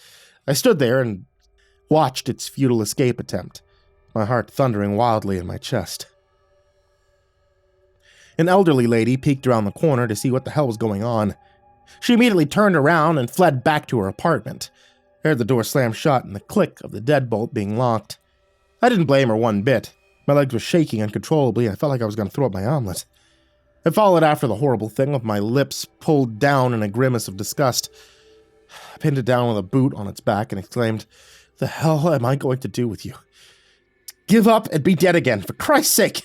I stood there and watched its futile escape attempt, my heart thundering wildly in my chest. An elderly lady peeked around the corner to see what the hell was going on. She immediately turned around and fled back to her apartment. I heard the door slam shut and the click of the deadbolt being locked. I didn't blame her one bit. My legs were shaking uncontrollably, and I felt like I was going to throw up my omelet. I followed after the horrible thing with my lips pulled down in a grimace of disgust. I pinned it down with a boot on its back and exclaimed, "The hell am I going to do with you? Give up and be dead again, for Christ's sake!"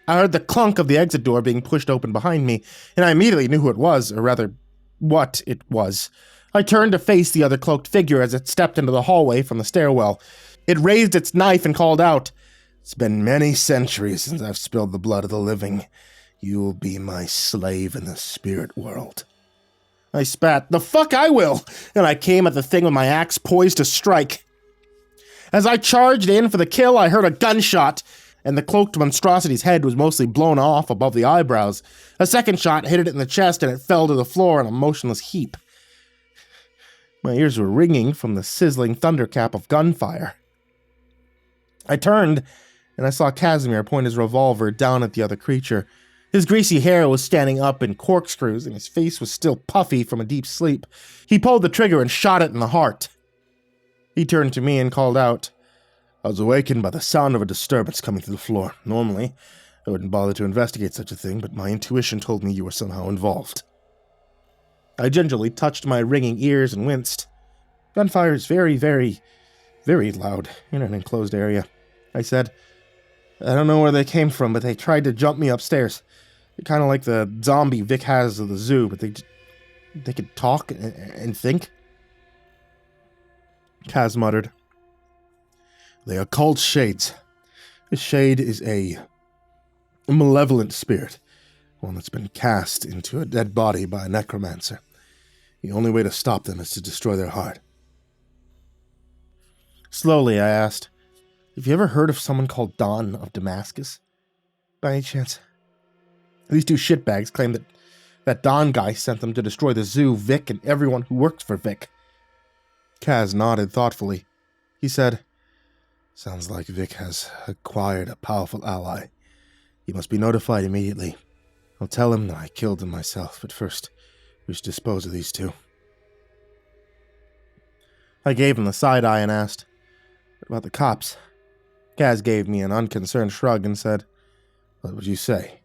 I heard the clunk of the exit door being pushed open behind me, and I immediately knew who it was, or rather, what it was. I turned to face the other cloaked figure as it stepped into the hallway from the stairwell. It raised its knife and called out, "It's been many centuries since I've spilled the blood of the living. You will be my slave in the spirit world." I spat, "The fuck I will!" and I came at the thing with my axe poised to strike. As I charged in for the kill, I heard a gunshot, and the cloaked monstrosity's head was mostly blown off above the eyebrows. A second shot hit it in the chest, and it fell to the floor in a motionless heap. My ears were ringing from the sizzling thundercap of gunfire. I turned, and I saw Casimir point his revolver down at the other creature. His greasy hair was standing up in corkscrews, and his face was still puffy from a deep sleep. He pulled the trigger and shot it in the heart. He turned to me and called out, "I was awakened by the sound of a disturbance coming through the floor. Normally, I wouldn't bother to investigate such a thing, but my intuition told me you were somehow involved. I gingerly touched my ringing ears and winced. Gunfire is very, very, very loud in an enclosed area. I said, I don't know where they came from, but they tried to jump me upstairs. Kind of like the zombie Vic has at the zoo, but they could talk and think. Kaz muttered, They are called shades. A shade is a malevolent spirit, one that's been cast into a dead body by a necromancer. The only way to stop them is to destroy their heart. Slowly, I asked, have you ever heard of someone called Don of Damascus? By any chance? These two shitbags claim that Don guy sent them to destroy the zoo, Vic, and everyone who works for Vic. Kaz nodded thoughtfully. He said, Sounds like Vic has acquired a powerful ally. He must be notified immediately. I'll tell him that I killed him myself, but first, we should dispose of these two. I gave him the side eye and asked, What about the cops? Kaz gave me an unconcerned shrug and said, What would you say?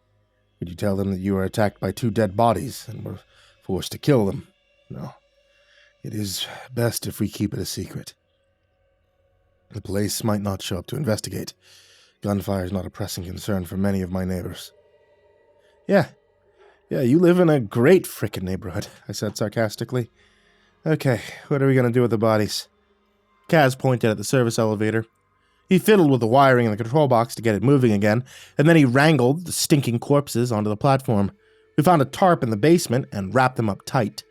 Could you tell them that you were attacked by two dead bodies and were forced to kill them? No. It is best if we keep it a secret. The police might not show up to investigate. Gunfire is not a pressing concern for many of my neighbors. Yeah, you live in a great frickin' neighborhood, I said sarcastically. Okay, what are we gonna do with the bodies? Kaz pointed at the service elevator. He fiddled with the wiring in the control box to get it moving again, and then he wrangled the stinking corpses onto the platform. We found a tarp in the basement and wrapped them up tight.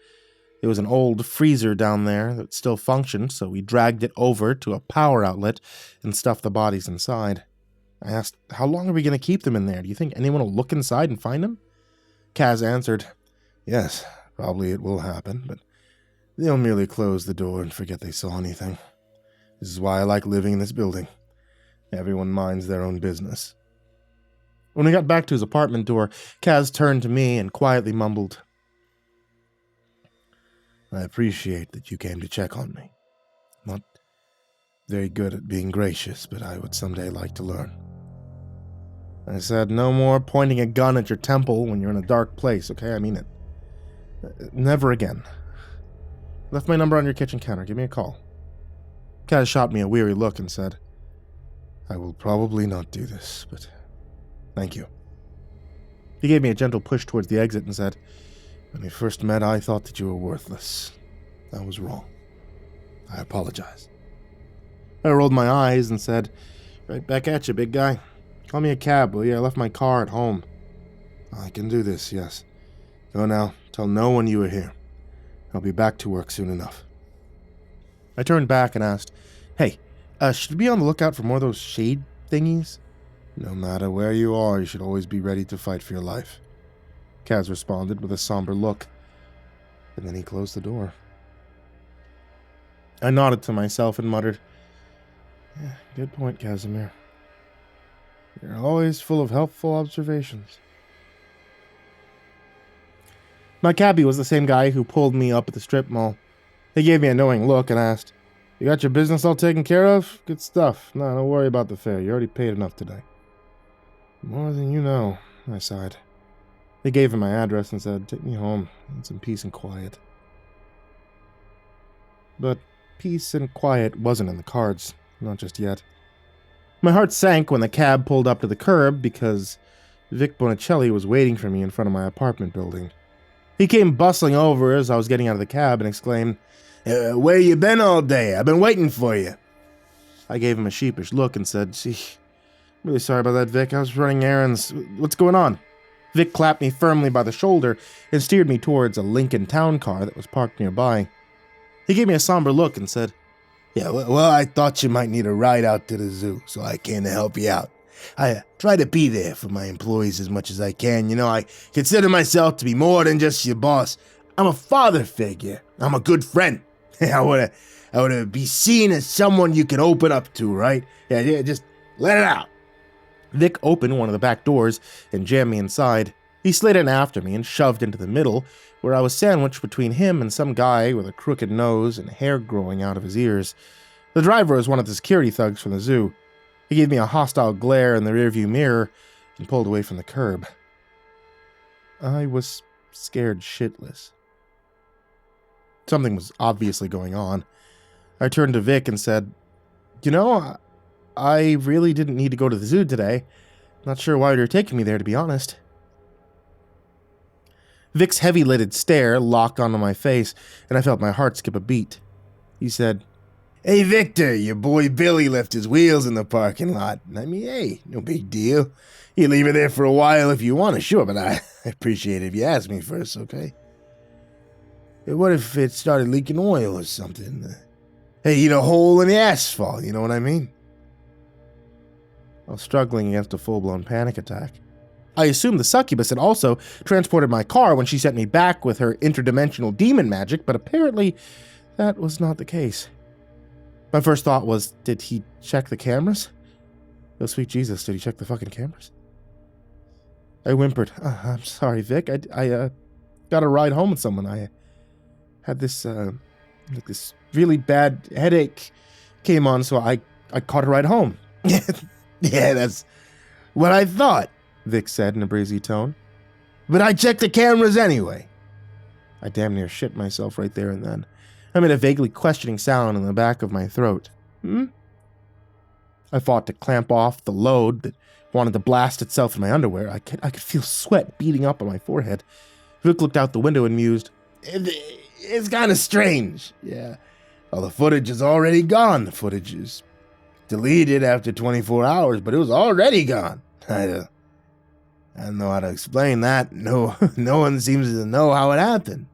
There was an old freezer down there that still functioned, so we dragged it over to a power outlet and stuffed the bodies inside. I asked, how long are we going to keep them in there? Do you think anyone will look inside and find them? Kaz answered, Yes, probably it will happen, but they'll merely close the door and forget they saw anything. This is why I like living in this building. Everyone minds their own business. When we got back to his apartment door, Kaz turned to me and quietly mumbled, I appreciate that you came to check on me. I'm not very good at being gracious, but I would someday like to learn. I said, no more pointing a gun at your temple when you're in a dark place, okay? I mean it. Never again. Left my number on your kitchen counter. Give me a call. Kaz shot me a weary look and said, I will probably not do this, but thank you. He gave me a gentle push towards the exit and said, When we first met, I thought that you were worthless. I was wrong. I apologize. I rolled my eyes and said, Right back at you, big guy. Call me a cab, will you? I left my car at home. I can do this, yes. Go now. Tell no one you were here. I'll be back to work soon enough. I turned back and asked, Hey, should we be on the lookout for more of those shade thingies? No matter where you are, you should always be ready to fight for your life. Kaz responded with a somber look, and then he closed the door. I nodded to myself and muttered, Yeah, good point, Casimir. You're always full of helpful observations. My cabbie was the same guy who pulled me up at the strip mall. He gave me a knowing look and asked, You got your business all taken care of? Good stuff. No, don't worry about the fare. You already paid enough today. More than you know, I sighed. They gave him my address and said, Take me home. I need some peace and quiet. But peace and quiet wasn't in the cards. Not just yet. My heart sank when the cab pulled up to the curb because Vic Bonicelli was waiting for me in front of my apartment building. He came bustling over as I was getting out of the cab and exclaimed, Where you been all day? I've been waiting for you. I gave him a sheepish look and said, Gee, I'm really sorry about that, Vic. I was running errands. What's going on? Vic clapped me firmly by the shoulder and steered me towards a Lincoln town car that was parked nearby. He gave me a somber look and said, Yeah, well, I thought you might need a ride out to the zoo, so I came to help you out. I try to be there for my employees as much as I can. You know, I consider myself to be more than just your boss. I'm a father figure. I'm a good friend. I want to be seen as someone you can open up to, right? Yeah, just let it out. Vic opened one of the back doors and jammed me inside. He slid in after me and shoved into the middle, where I was sandwiched between him and some guy with a crooked nose and hair growing out of his ears. The driver was one of the security thugs from the zoo. He gave me a hostile glare in the rearview mirror, and pulled away from the curb. I was scared shitless. Something was obviously going on. I turned to Vic and said, "You know, I really didn't need to go to the zoo today. Not sure why you're taking me there, to be honest." Vic's heavy-lidded stare locked onto my face, and I felt my heart skip a beat. He said, "Hey, Victor, your boy Billy left his wheels in the parking lot. I mean, hey, no big deal. You leave it there for a while if you want to, sure, but I appreciate it if you ask me first, okay? What if it started leaking oil or something? Hey, a hole in the asphalt, you know what I mean?" I was struggling against a full-blown panic attack. I assumed the succubus had also transported my car when she sent me back with her interdimensional demon magic, but apparently that was not the case. My first thought was, did he check the cameras? Oh, sweet Jesus, did he check the fucking cameras? I whimpered, "I'm sorry, Vic. I got a ride home with someone. I had this really bad headache came on, so I caught a ride home." "Yeah, that's what I thought," Vic said in a breezy tone. "But I checked the cameras anyway." I damn near shit myself right there and then. I made a vaguely questioning sound in the back of my throat. I fought to clamp off the load that wanted to blast itself in my underwear. I could feel sweat beating up on my forehead. Vic looked out the window and mused, It's kind of strange. Yeah, all the footage is already gone. The footage is deleted after 24 hours, but it was already gone. I don't know how to explain that. No one seems to know how it happened."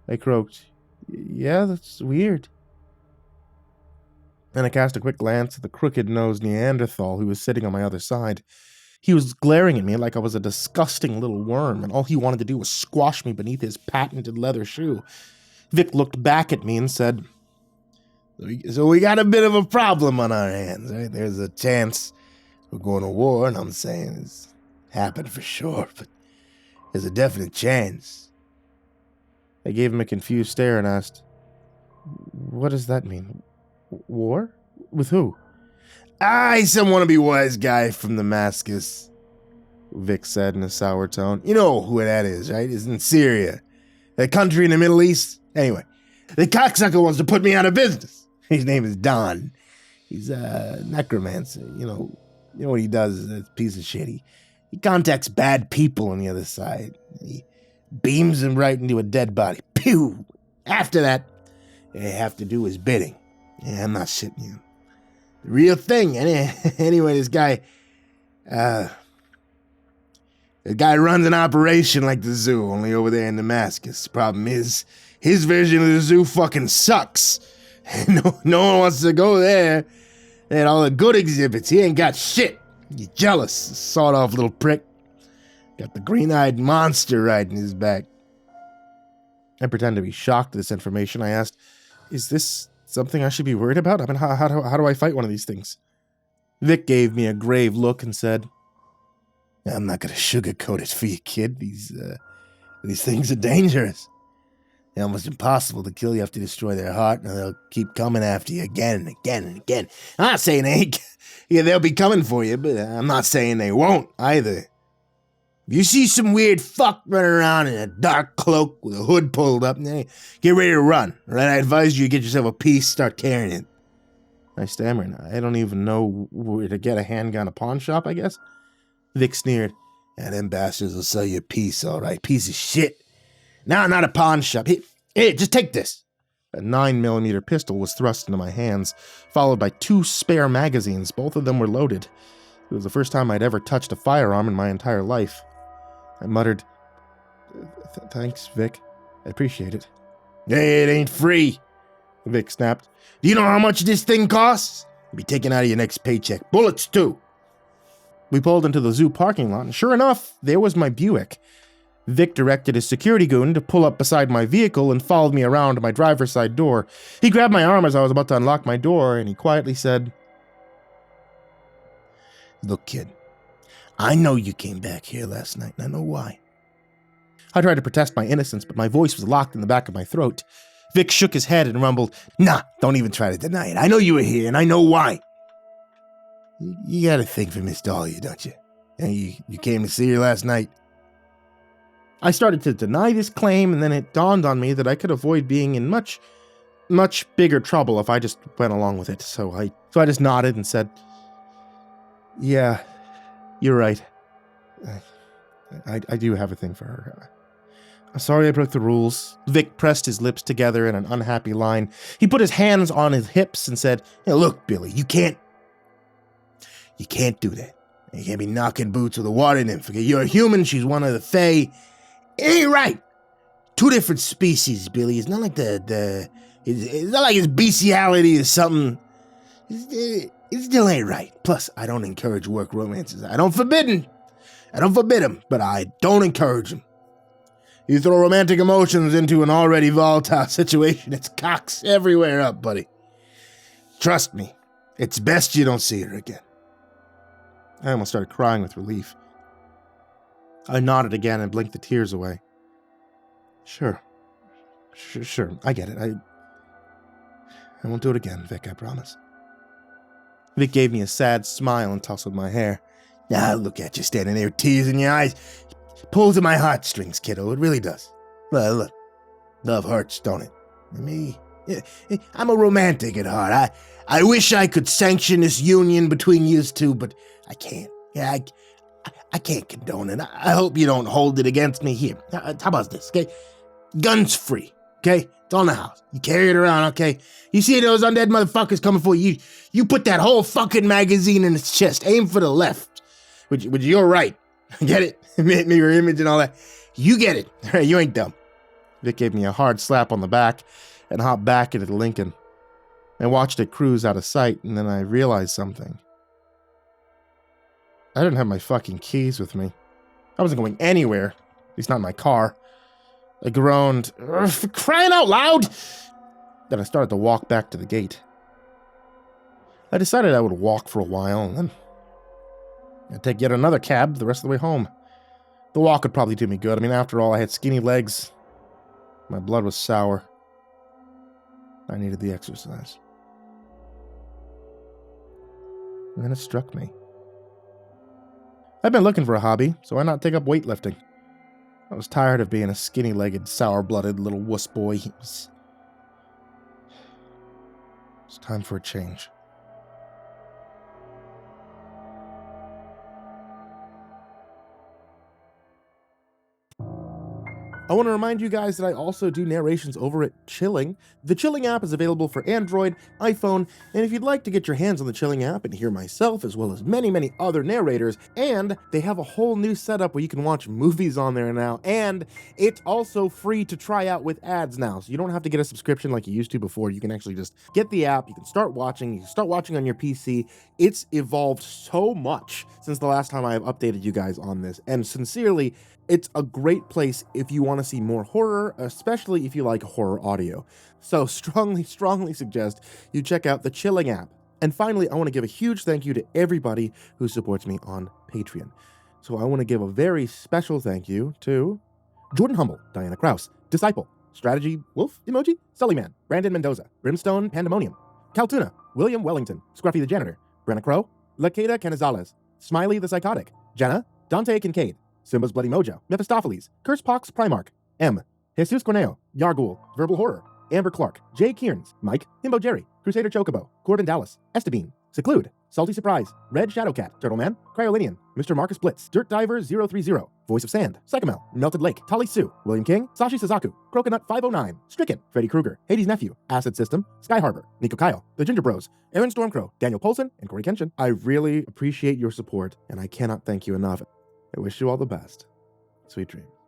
I croaked, "Yeah, that's weird." Then I cast a quick glance at the crooked-nosed Neanderthal who was sitting on my other side. He was glaring at me like I was a disgusting little worm, and all he wanted to do was squash me beneath his patented leather shoe. Vic looked back at me and said, "So we got a bit of a problem on our hands, right? There's a chance we're going to war, and I'm saying it's happened for sure, but there's a definite chance." I gave him a confused stare and asked, "What does that mean? War? With who?" "He's some wannabe wise guy from Damascus," Vic said in a sour tone. "You know who that is, right? It's in Syria. That country in the Middle East. Anyway, the cocksucker wants to put me out of business. His name is Don. He's a necromancer. You know what he does is a piece of shit. He contacts bad people on the other side. He beams them right into a dead body. Pew! After that, they have to do his bidding. Yeah, I'm not shitting you. The real thing. Anyway, this guy, the guy runs an operation like the zoo, only over there in Damascus. Problem is, his version of the zoo fucking sucks. No one wants to go there. And all the good exhibits, he ain't got shit. He's jealous, sawed-off little prick. Got the green-eyed monster riding his back. I pretend to be shocked at this information. I asked, "Is this something I should be worried about? I mean, how do I fight one of these things?" Vic gave me a grave look and said, "I'm not going to sugarcoat it for you, kid. These things are dangerous. They're almost impossible to kill. You have to destroy their heart, and they'll keep coming after you again and again and again. I'm not saying they'll be coming for you, but I'm not saying they won't either. If you see some weird fuck running around in a dark cloak with a hood pulled up, get ready to run. Right? I advise you to get yourself a piece, start carrying it." I stammered. "I don't even know where to get a handgun. A pawn shop, I guess?" Vic sneered. "Yeah, them bastards will sell you a piece, all right. Piece of shit. No, not a pawn shop. Here, just take this." A 9mm pistol was thrust into my hands, followed by 2 spare magazines. Both of them were loaded. It was the first time I'd ever touched a firearm in my entire life. I muttered, "Thanks, Vic. I appreciate it." "Hey, it ain't free," Vic snapped. "Do you know how much this thing costs? It'll be taken out of your next paycheck. Bullets, too." We pulled into the zoo parking lot, and sure enough, there was my Buick. Vic directed his security goon to pull up beside my vehicle and followed me around to my driver's side door. He grabbed my arm as I was about to unlock my door, and he quietly said, "Look, kid, I know you came back here last night, and I know why." I tried to protest my innocence, but my voice was locked in the back of my throat. Vic shook his head and rumbled, "Nah, don't even try to deny it. I know you were here, and I know why. You got a thing for Miss Dahlia, don't you? And you came to see her last night? I started to deny this claim, and then it dawned on me that I could avoid being in much, much bigger trouble if I just went along with it. So I just nodded and said, yeah, you're right. I do have a thing for her. I'm sorry I broke the rules. Vic pressed his lips together in an unhappy line. He put his hands on his hips and said, hey, look, Billy, you can't do that. You can't be knocking boots with a water nymph. You're a human, she's one of the Fae. It ain't right. Two different species, Billy. It's not like it's not like his bestiality is something. It still ain't right. Plus, I don't encourage work romances. I don't forbid them, but I don't encourage them. You throw romantic emotions into an already volatile situation, it's cocks everywhere up, buddy. Trust me, it's best you don't see her again. I almost started crying with relief. I nodded again and blinked the tears away. Sure, I get it. I won't do it again, Vic, I promise. Vic gave me a sad smile and tousled my hair. Now look at you standing there with tears in your eyes. Pulls at my heartstrings, kiddo. It really does. Well, look, love hurts, don't it? I'm a romantic at heart. I wish I could sanction this union between you two, but I can't. Yeah, I can't condone it. I hope you don't hold it against me here. How about this, okay? Guns free, okay? It's on the house. You carry it around, okay? You see those undead motherfuckers coming for you? You put that whole fucking magazine in its chest. Aim for the left. Which you're right. Get it? Mirror image and all that. You get it. You ain't dumb. Vic gave me a hard slap on the back and hopped back into the Lincoln. I watched it cruise out of sight, and then I realized something. I didn't have my fucking keys with me. I wasn't going anywhere. At least not in my car. I groaned, for crying out loud! Then I started to walk back to the gate. I decided I would walk for a while, and then I'd take yet another cab the rest of the way home. The walk would probably do me good. I mean, after all, I had skinny legs. My blood was sour. I needed the exercise. And then it struck me. I've been looking for a hobby, so why not take up weightlifting? I was tired of being a skinny-legged, sour-blooded little wuss boy. It's time for a change. I want to remind you guys that I also do narrations over at Chilling. The Chilling app is available for Android, iPhone, and if you'd like to get your hands on the Chilling app and hear myself as well as many, many other narrators, and they have a whole new setup where you can watch movies on there now, and it's also free to try out with ads now, so you don't have to get a subscription like you used to before. You can actually just get the app, you can start watching on your PC. It's evolved so much since the last time I have updated you guys on this, and sincerely, it's a great place if you want to see more horror, especially if you like horror audio. So strongly suggest you check out the Chilling app. And finally, I want to give a huge thank you to everybody who supports me on Patreon. So I want to give a very special thank you to Jordan Humble, Diana Kraus, Disciple, Strategy Wolf Emoji, SullyMan, Brandon Mendoza, BrimstonePandemonium, Caltuna, William Wellington, Scruffy the Janitor, Brenna, LaQueda Canizales, Smiley the Psychotic, Djenna, Dante Kinkade, SimbasBloodyMojo, Mephistopheles, CursepoxPrimarch, M, Jesus Cornejo, Yarghoul, VerbalHorror, Amber Clark, J. Kearns, Mike, himbojerry, Crusader Chocobo, Corbin Dallas, Estabine, Seclude, Salty Surprise, Red Shadowcat, Turtleman, Cryolinian, Mr. Marcus Blitz, Dirt Diver 030, Voice of Sand, Psychomel, Melted Lake, Tali Sue, William King, Sashi Suzaku, Croconut 509, Stricken, Freddy Krueger, Hades Nephew, Acid System, Sky Harbor, Nico Kyle, The Ginger Bros, Aaron Stormcrow, Daniel Polson, and Corey Kenshin. I really appreciate your support, and I cannot thank you enough. I wish you all the best. Sweet dreams.